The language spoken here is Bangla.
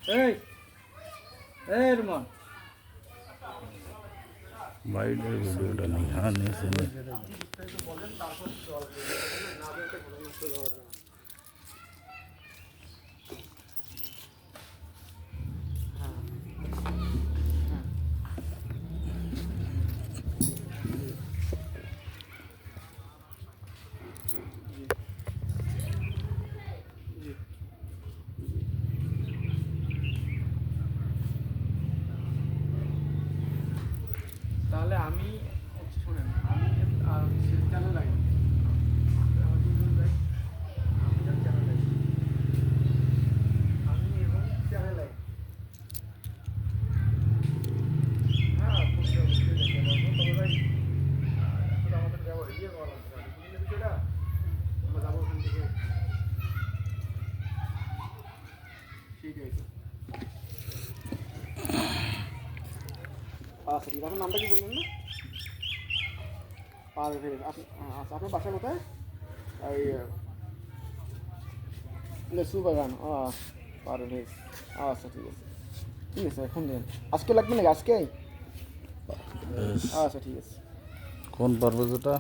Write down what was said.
এই এই রুমান বাইরের ভিডিওটা নেই হ্যাঁ নিয়েছে তাহলে আমি শুনেন আমি আর চ্যানেল লাইন আমি এবং চ্যানেল লাইন হ্যাঁ তবে ভাই আমাদের ব্যবহার ইয়ে করা বিষয়টা আমরা যাবো ওখান থেকে ঠিক আছে আচ্ছা ঠিক আপনার নামটা কি বললেন না পারভেজ আচ্ছা আপনার বাসা কোথায় এই লেসু বাগান পারভেজ আচ্ছা ঠিক আছে এখন দেন আজকে লাগবে নাকি আজকে আচ্ছা ঠিক আছে কোন পারপাস এটা